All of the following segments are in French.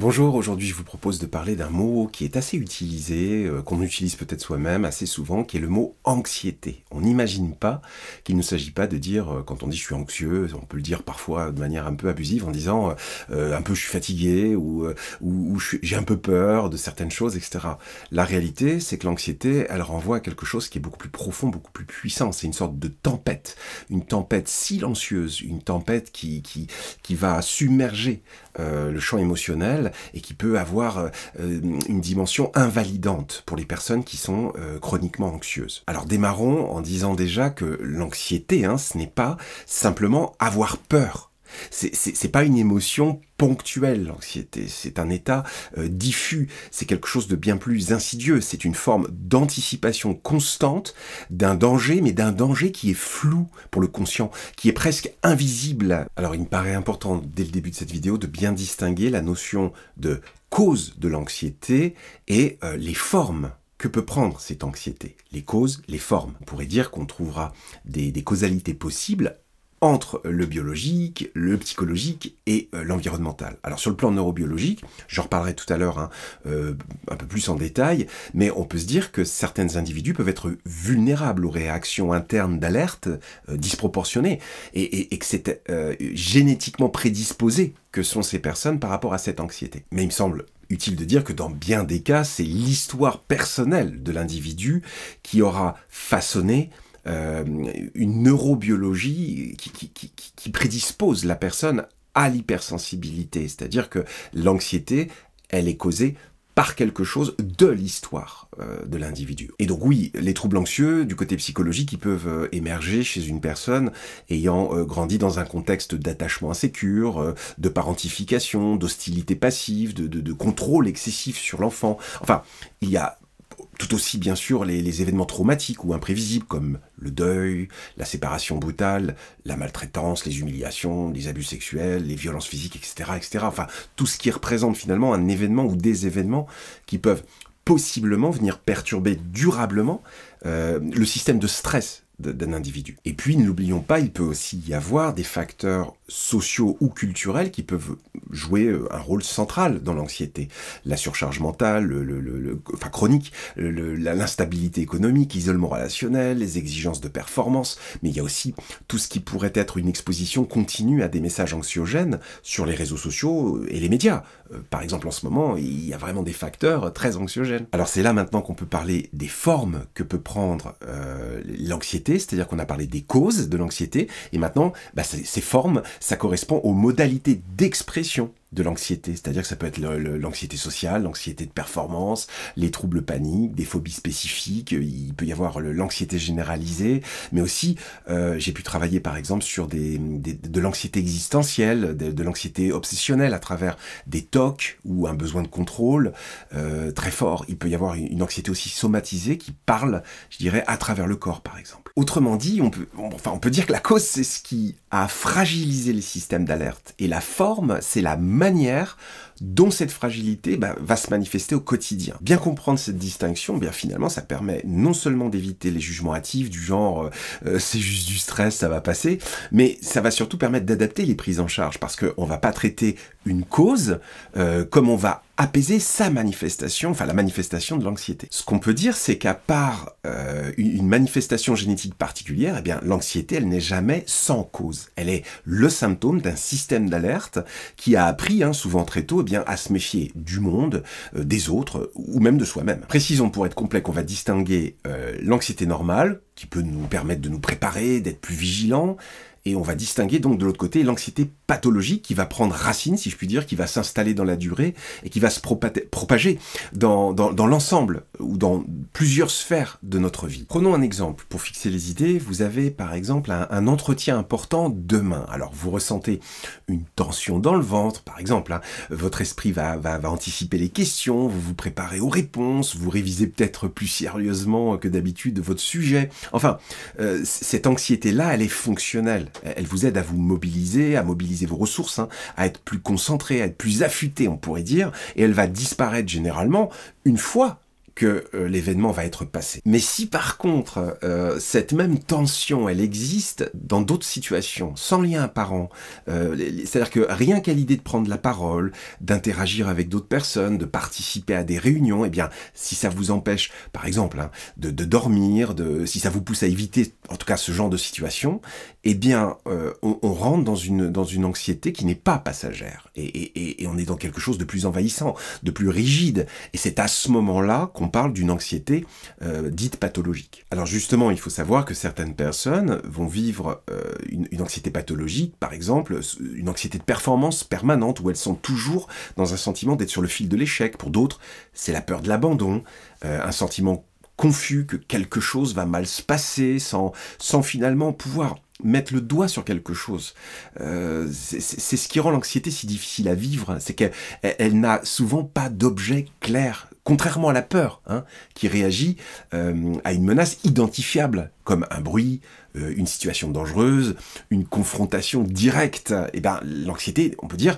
Bonjour, aujourd'hui je vous propose de parler d'un mot qui est assez utilisé, qu'on utilise peut-être soi-même assez souvent, qui est le mot anxiété. On n'imagine pas qu'il ne s'agit pas de dire, quand on dit je suis anxieux, on peut le dire parfois de manière un peu abusive en disant un peu je suis fatigué ou j'ai un peu peur de certaines choses, etc. La réalité, c'est que l'anxiété, elle renvoie à quelque chose qui est beaucoup plus profond, beaucoup plus puissant. C'est une sorte de tempête, une tempête silencieuse, une tempête qui va submerger le champ émotionnel et qui peut avoir une dimension invalidante pour les personnes qui sont chroniquement anxieuses. Alors démarrons en disant déjà que l'anxiété, ce n'est pas simplement avoir peur. C'est pas une émotion ponctuelle, l'anxiété. C'est un état diffus. C'est quelque chose de bien plus insidieux. C'est une forme d'anticipation constante d'un danger, mais d'un danger qui est flou pour le conscient, qui est presque invisible. Alors il me paraît important, dès le début de cette vidéo, de bien distinguer la notion de cause de l'anxiété et les formes que peut prendre cette anxiété. Les causes, les formes. On pourrait dire qu'on trouvera des causalités possibles entre le biologique, le psychologique et l'environnemental. Alors sur le plan neurobiologique, j'en reparlerai tout à l'heure un peu plus en détail, mais on peut se dire que certains individus peuvent être vulnérables aux réactions internes d'alerte disproportionnées et que c'est génétiquement prédisposé que sont ces personnes par rapport à cette anxiété. Mais il me semble utile de dire que dans bien des cas, c'est l'histoire personnelle de l'individu qui aura façonné une neurobiologie qui prédispose la personne à l'hypersensibilité. C'est-à-dire que l'anxiété, elle est causée par quelque chose de l'histoire de l'individu. Et donc oui, les troubles anxieux, du côté psychologique, ils peuvent émerger chez une personne ayant grandi dans un contexte d'attachement insécure, de parentification, d'hostilité passive, de contrôle excessif sur l'enfant. Enfin, il y a tout aussi, bien sûr, les événements traumatiques ou imprévisibles comme le deuil, la séparation brutale, la maltraitance, les humiliations, les abus sexuels, les violences physiques, etc., etc. Enfin, tout ce qui représente finalement un événement ou des événements qui peuvent possiblement venir perturber durablement le système de stress d'un individu. Et puis, ne l'oublions pas, il peut aussi y avoir des facteurs sociaux ou culturels qui peuvent jouer un rôle central dans l'anxiété. La surcharge mentale, chronique, l'instabilité économique, l'isolement relationnel, les exigences de performance, mais il y a aussi tout ce qui pourrait être une exposition continue à des messages anxiogènes sur les réseaux sociaux et les médias. Par exemple, en ce moment, il y a vraiment des facteurs très anxiogènes. Alors c'est là maintenant qu'on peut parler des formes que peut prendre l'anxiété, c'est-à-dire qu'on a parlé des causes de l'anxiété, et maintenant, ces formes, ça correspond aux modalités d'expression de l'anxiété, c'est-à-dire que ça peut être l'anxiété sociale, l'anxiété de performance, les troubles paniques, des phobies spécifiques, il peut y avoir l'anxiété généralisée, mais aussi j'ai pu travailler par exemple sur de l'anxiété existentielle, de l'anxiété obsessionnelle à travers des TOC ou un besoin de contrôle très fort. Il peut y avoir une anxiété aussi somatisée qui parle, je dirais, à travers le corps par exemple. Autrement dit, on peut dire que la cause c'est ce qui a fragilisé les systèmes d'alerte et la forme c'est la manière dont cette fragilité va se manifester au quotidien. Bien comprendre cette distinction, finalement, ça permet non seulement d'éviter les jugements hâtifs du genre c'est juste du stress, ça va passer, mais ça va surtout permettre d'adapter les prises en charge parce qu'on va pas traiter une cause comme on va apaiser sa manifestation, enfin la manifestation de l'anxiété. Ce qu'on peut dire, c'est qu'à part une manifestation génétique particulière, l'anxiété, elle n'est jamais sans cause. Elle est le symptôme d'un système d'alerte qui a appris, souvent très tôt, à se méfier du monde, des autres, ou même de soi-même. Précisons pour être complet qu'on va distinguer l'anxiété normale, qui peut nous permettre de nous préparer, d'être plus vigilants, et on va distinguer donc de l'autre côté l'anxiété pathologique qui va prendre racine, si je puis dire, qui va s'installer dans la durée et qui va se propager dans l'ensemble ou dans plusieurs sphères de notre vie. Prenons un exemple pour fixer les idées. Vous avez par exemple un entretien important demain. Alors vous ressentez une tension dans le ventre, par exemple. Votre esprit va anticiper les questions, vous vous préparez aux réponses, vous révisez peut-être plus sérieusement que d'habitude votre sujet. Enfin, cette anxiété-là, elle est fonctionnelle. Elle vous aide à vous mobiliser, à mobiliser vos ressources, à être plus concentré, à être plus affûté, on pourrait dire, et elle va disparaître généralement une fois que l'événement va être passé. Mais si par contre, cette même tension, elle existe dans d'autres situations, sans lien apparent, c'est-à-dire que rien qu'à l'idée de prendre la parole, d'interagir avec d'autres personnes, de participer à des réunions, eh bien, si ça vous empêche, par exemple, hein, de dormir, si ça vous pousse à éviter, en tout cas, ce genre de situation, eh bien, on rentre dans une anxiété qui n'est pas passagère. Et on est dans quelque chose de plus envahissant, de plus rigide. Et c'est à ce moment-là qu'on parle d'une anxiété dite pathologique. Alors justement, il faut savoir que certaines personnes vont vivre une anxiété pathologique, par exemple, une anxiété de performance permanente, où elles sont toujours dans un sentiment d'être sur le fil de l'échec. Pour d'autres, c'est la peur de l'abandon, un sentiment confus que quelque chose va mal se passer, sans finalement pouvoir mettre le doigt sur quelque chose. C'est ce qui rend l'anxiété si difficile à vivre, c'est qu'elle n'a souvent pas d'objet clair, contrairement à la peur, hein, qui réagit à une menace identifiable, comme un bruit, une situation dangereuse, une confrontation directe. Et ben, l'anxiété, on peut dire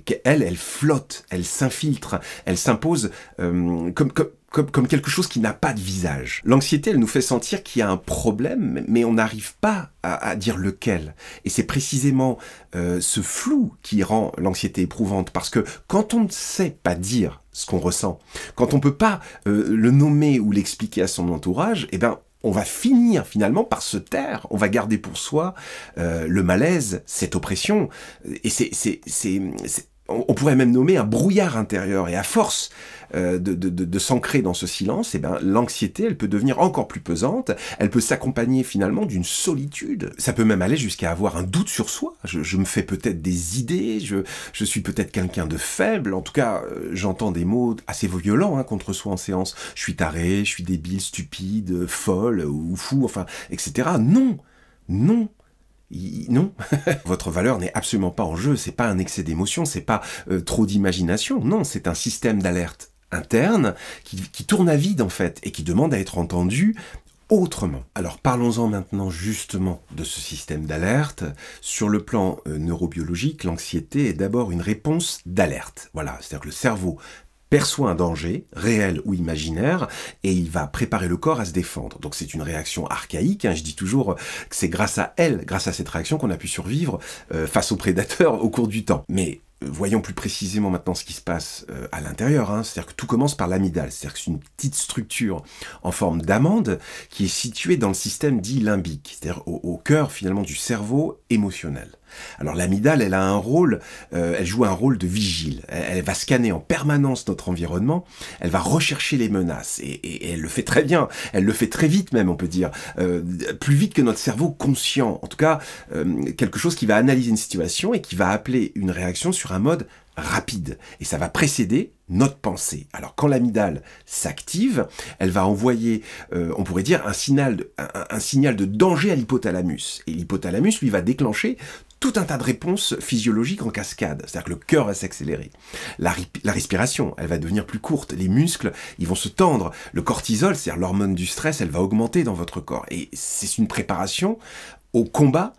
qu'elle flotte, elle s'infiltre, elle s'impose comme quelque chose qui n'a pas de visage. L'anxiété, elle nous fait sentir qu'il y a un problème, mais on n'arrive pas à dire lequel. Et c'est précisément ce flou qui rend l'anxiété éprouvante, parce que quand on ne sait pas dire ce qu'on ressent, quand on ne peut pas le nommer ou l'expliquer à son entourage, eh ben, on va finir finalement par se taire, on va garder pour soi le malaise, cette oppression, et on pourrait même nommer un brouillard intérieur, et à force de s'ancrer dans ce silence, eh ben, l'anxiété, elle peut devenir encore plus pesante, elle peut s'accompagner finalement d'une solitude. Ça peut même aller jusqu'à avoir un doute sur soi. Je me fais peut-être des idées, je suis peut-être quelqu'un de faible, en tout cas, j'entends des mots assez violents hein, contre soi en séance. Je suis taré, je suis débile, stupide, folle ou fou, enfin, etc. Non, non. Non, votre valeur n'est absolument pas en jeu, c'est pas un excès d'émotion, c'est pas trop d'imagination, non, c'est un système d'alerte interne qui tourne à vide en fait, et qui demande à être entendu autrement. Alors parlons-en maintenant justement de ce système d'alerte. Sur le plan neurobiologique, l'anxiété est d'abord une réponse d'alerte. Voilà, c'est-à-dire que le cerveau perçoit un danger, réel ou imaginaire, et il va préparer le corps à se défendre. Donc c'est une réaction archaïque, hein, je dis toujours que c'est grâce à elle, grâce à cette réaction qu'on a pu survivre face aux prédateurs au cours du temps. Mais voyons plus précisément maintenant ce qui se passe à l'intérieur, hein. C'est-à-dire que tout commence par l'amygdale, c'est-à-dire que c'est une petite structure en forme d'amande qui est située dans le système dit limbique, c'est-à-dire au cœur finalement du cerveau émotionnel. Alors l'amygdale, elle a un rôle, elle joue un rôle de vigile. Elle va scanner en permanence notre environnement, elle va rechercher les menaces, et elle le fait très bien, elle le fait très vite même, on peut dire, plus vite que notre cerveau conscient. En tout cas, quelque chose qui va analyser une situation et qui va appeler une réaction sur un mode rapide. Et ça va précéder notre pensée. Alors quand l'amygdale s'active, elle va envoyer, on pourrait dire, un signal de danger à l'hypothalamus. Et l'hypothalamus, lui, va déclencher tout un tas de réponses physiologiques en cascade. C'est-à-dire que le cœur va s'accélérer. La respiration, elle va devenir plus courte. Les muscles, ils vont se tendre. Le cortisol, c'est-à-dire l'hormone du stress, elle va augmenter dans votre corps. Et c'est une préparation au combat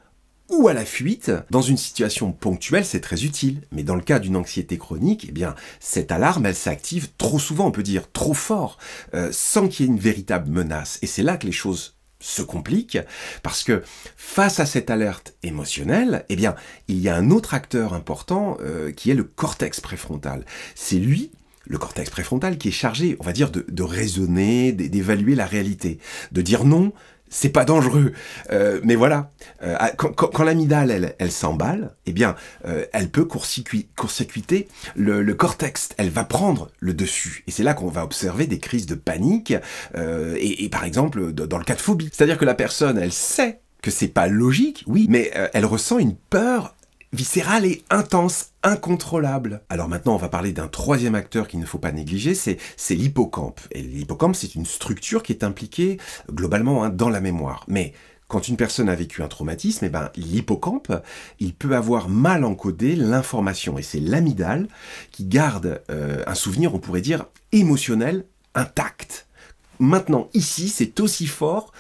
ou à la fuite. Dans une situation ponctuelle, c'est très utile. Mais dans le cas d'une anxiété chronique, eh bien, cette alarme, elle s'active trop souvent, on peut dire, trop fort, sans qu'il y ait une véritable menace. Et c'est là que les choses se compliquent, parce que face à cette alerte émotionnelle, eh bien, il y a un autre acteur important qui est le cortex préfrontal. C'est lui, le cortex préfrontal, qui est chargé, on va dire, de raisonner, d'évaluer la réalité, de dire non, c'est pas dangereux. Mais voilà, quand l'amygdale, elle s'emballe, eh bien, elle peut court-circuiter le cortex. Elle va prendre le dessus. Et c'est là qu'on va observer des crises de panique, et par exemple, dans le cas de phobie. C'est-à-dire que la personne, elle sait que c'est pas logique, oui, mais elle ressent une peur viscérale et intense, incontrôlable. Alors maintenant, on va parler d'un troisième acteur qu'il ne faut pas négliger, c'est l'hippocampe. Et l'hippocampe, c'est une structure qui est impliquée globalement hein, dans la mémoire. Mais quand une personne a vécu un traumatisme, eh ben, l'hippocampe, il peut avoir mal encodé l'information. Et c'est l'amygdale qui garde un souvenir, on pourrait dire, émotionnel intact. Maintenant, ici, c'est aussi fort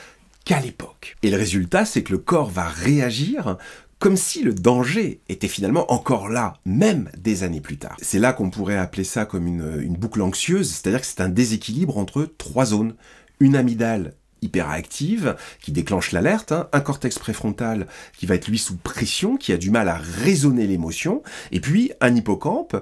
qu'à l'époque. Et le résultat, c'est que le corps va réagir comme si le danger était finalement encore là, même des années plus tard. C'est là qu'on pourrait appeler ça comme une boucle anxieuse, c'est-à-dire que c'est un déséquilibre entre 3 zones. Une amygdale hyperactive, qui déclenche l'alerte, un cortex préfrontal qui va être lui sous pression, qui a du mal à raisonner l'émotion, et puis un hippocampe,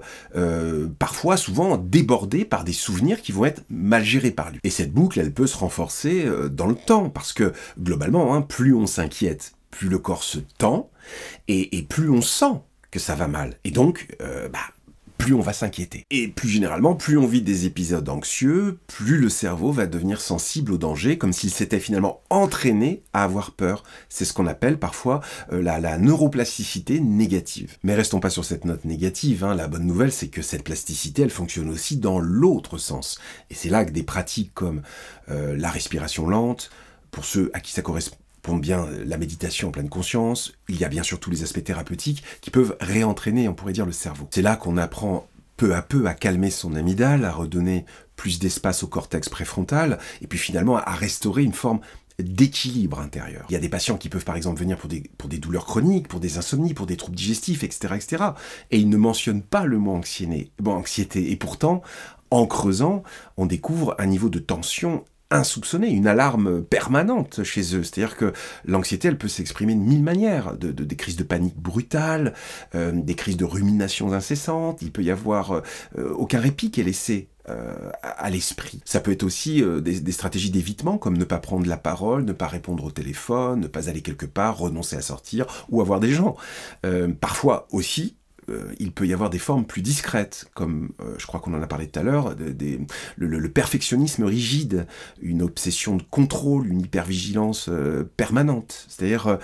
parfois, souvent débordé par des souvenirs qui vont être mal gérés par lui. Et cette boucle, elle peut se renforcer dans le temps, parce que globalement, plus on s'inquiète, plus le corps se tend, et plus on sent que ça va mal. Et donc, plus on va s'inquiéter. Et plus généralement, plus on vit des épisodes anxieux, plus le cerveau va devenir sensible au danger, comme s'il s'était finalement entraîné à avoir peur. C'est ce qu'on appelle parfois la neuroplasticité négative. Mais restons pas sur cette note négative, la bonne nouvelle, c'est que cette plasticité, elle fonctionne aussi dans l'autre sens. Et c'est là que des pratiques comme la respiration lente, pour ceux à qui ça correspond bien la méditation en pleine conscience, il y a bien sûr tous les aspects thérapeutiques qui peuvent réentraîner, on pourrait dire, le cerveau. C'est là qu'on apprend peu à peu à calmer son amygdale, à redonner plus d'espace au cortex préfrontal, et puis finalement à restaurer une forme d'équilibre intérieur. Il y a des patients qui peuvent par exemple venir pour des douleurs chroniques, pour des insomnies, pour des troubles digestifs, etc., etc. Et ils ne mentionnent pas le mot anxiété. Et pourtant, en creusant, on découvre un niveau de tension insoupçonnée, une alarme permanente chez eux. C'est-à-dire que l'anxiété, elle peut s'exprimer de 1000 manières, des crises de panique brutales, des crises de ruminations incessantes, il peut y avoir aucun répit qui est laissé à l'esprit. Ça peut être aussi des stratégies d'évitement, comme ne pas prendre la parole, ne pas répondre au téléphone, ne pas aller quelque part, renoncer à sortir, ou avoir des gens. Parfois aussi, il peut y avoir des formes plus discrètes, comme je crois qu'on en a parlé tout à l'heure, le perfectionnisme rigide, une obsession de contrôle, une hypervigilance permanente. C'est-à-dire,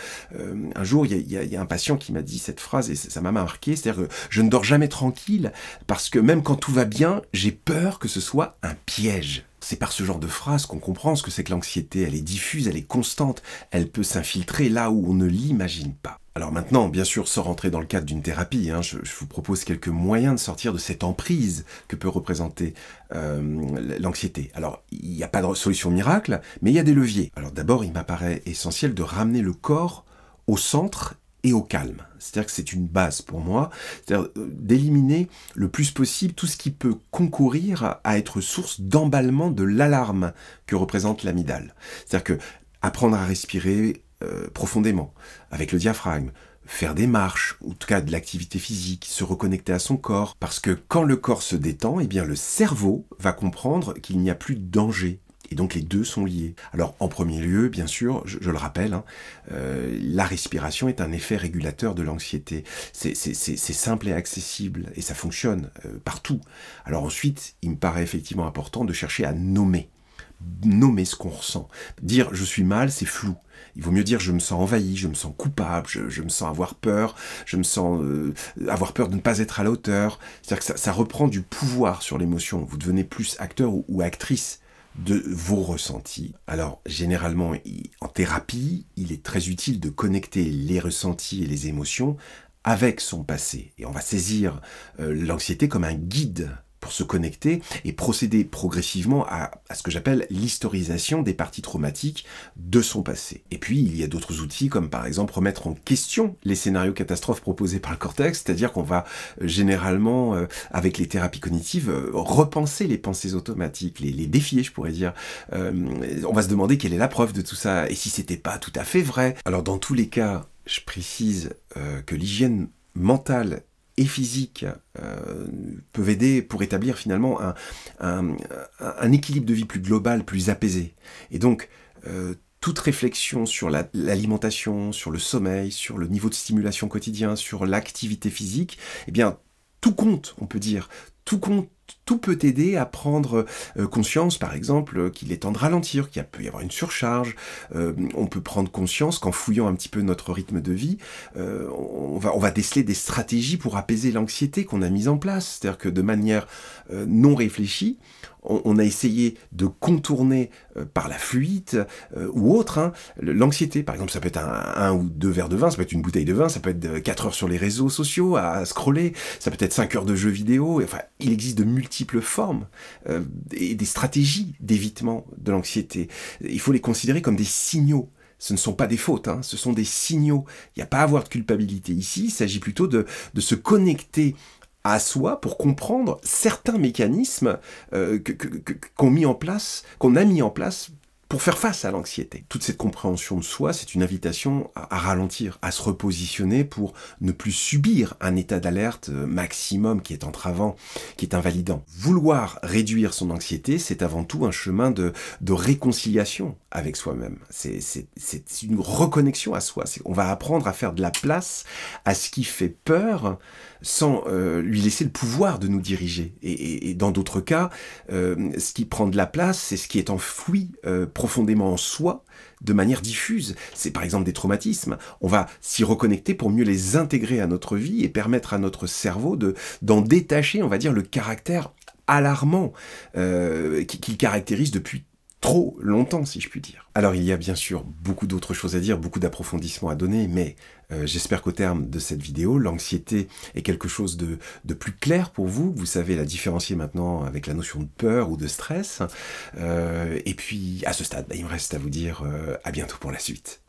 un jour, il y a un patient qui m'a dit cette phrase, et ça m'a marqué, c'est-à-dire que je ne dors jamais tranquille, parce que même quand tout va bien, j'ai peur que ce soit un piège. C'est par ce genre de phrase qu'on comprend ce que c'est que l'anxiété. Elle est diffuse, elle est constante, elle peut s'infiltrer là où on ne l'imagine pas. Alors maintenant, bien sûr, sans rentrer dans le cadre d'une thérapie, je vous propose quelques moyens de sortir de cette emprise que peut représenter l'anxiété. Alors, il n'y a pas de solution miracle, mais il y a des leviers. Alors d'abord, il m'apparaît essentiel de ramener le corps au centre et au calme. C'est-à-dire que c'est une base pour moi, c'est-à-dire d'éliminer le plus possible tout ce qui peut concourir à être source d'emballement de l'alarme que représente l'amygdale. C'est-à-dire que apprendre à respirer profondément, avec le diaphragme, faire des marches, ou en tout cas de l'activité physique, se reconnecter à son corps, parce que quand le corps se détend, eh bien le cerveau va comprendre qu'il n'y a plus de danger. Et donc les deux sont liés. Alors en premier lieu, bien sûr, je le rappelle, la respiration est un effet régulateur de l'anxiété. C'est simple et accessible, et ça fonctionne partout. Alors ensuite, il me paraît effectivement important de chercher à nommer ce qu'on ressent. Dire « je suis mal », c'est flou. Il vaut mieux dire « je me sens envahi, je me sens coupable, je me sens avoir peur, je me sens avoir peur de ne pas être à la hauteur ». C'est-à-dire que ça reprend du pouvoir sur l'émotion. Vous devenez plus acteur ou actrice de vos ressentis. Alors, généralement, en thérapie, il est très utile de connecter les ressentis et les émotions avec son passé. Et on va saisir l'anxiété comme un guide pour se connecter et procéder progressivement à ce que j'appelle l'historisation des parties traumatiques de son passé. Et puis, il y a d'autres outils, comme par exemple remettre en question les scénarios catastrophes proposés par le cortex, c'est-à-dire qu'on va généralement, avec les thérapies cognitives, repenser les pensées automatiques, les défier, je pourrais dire. On va se demander quelle est la preuve de tout ça, et si c'était pas tout à fait vrai. Alors, dans tous les cas, je précise que l'hygiène mentale et physique peuvent aider pour établir finalement un équilibre de vie plus global, plus apaisé. Et donc, toute réflexion sur l'alimentation, sur le sommeil, sur le niveau de stimulation quotidien, sur l'activité physique, eh bien, tout compte, on peut dire. Tout compte, tout peut aider à prendre conscience, par exemple, qu'il est temps de ralentir, qu'il peut y avoir une surcharge. On peut prendre conscience qu'en fouillant un petit peu notre rythme de vie, on va déceler des stratégies pour apaiser l'anxiété qu'on a mise en place. C'est-à-dire que de manière non réfléchie, on a essayé de contourner par la fuite ou autre l'anxiété. Par exemple, ça peut être un ou deux verres de vin, ça peut être une bouteille de vin, ça peut être 4 heures sur les réseaux sociaux à scroller, ça peut être 5 heures de jeux vidéo. Enfin, il existe de multiples formes et des stratégies d'évitement de l'anxiété. Il faut les considérer comme des signaux. Ce ne sont pas des fautes, hein, ce sont des signaux. Il n'y a pas à avoir de culpabilité ici, il s'agit plutôt de se connecter à soi pour comprendre certains mécanismes qu'on a mis en place pour faire face à l'anxiété. Toute cette compréhension de soi, c'est une invitation à ralentir, à se repositionner pour ne plus subir un état d'alerte maximum qui est entravant, qui est invalidant. Vouloir réduire son anxiété, c'est avant tout un chemin de réconciliation avec soi-même. C'est une reconnexion à soi. On va apprendre à faire de la place à ce qui fait peur sans lui laisser le pouvoir de nous diriger. Et dans d'autres cas, ce qui prend de la place, c'est ce qui est enfoui profondément en soi, de manière diffuse. C'est par exemple des traumatismes. On va s'y reconnecter pour mieux les intégrer à notre vie et permettre à notre cerveau d'en détacher, on va dire, le caractère alarmant qu'il caractérise depuis trop longtemps, si je puis dire. Alors il y a bien sûr beaucoup d'autres choses à dire, beaucoup d'approfondissements à donner, mais j'espère qu'au terme de cette vidéo, l'anxiété est quelque chose de plus clair pour vous. Vous savez la différencier maintenant avec la notion de peur ou de stress. Et puis à ce stade, il me reste à vous dire à bientôt pour la suite.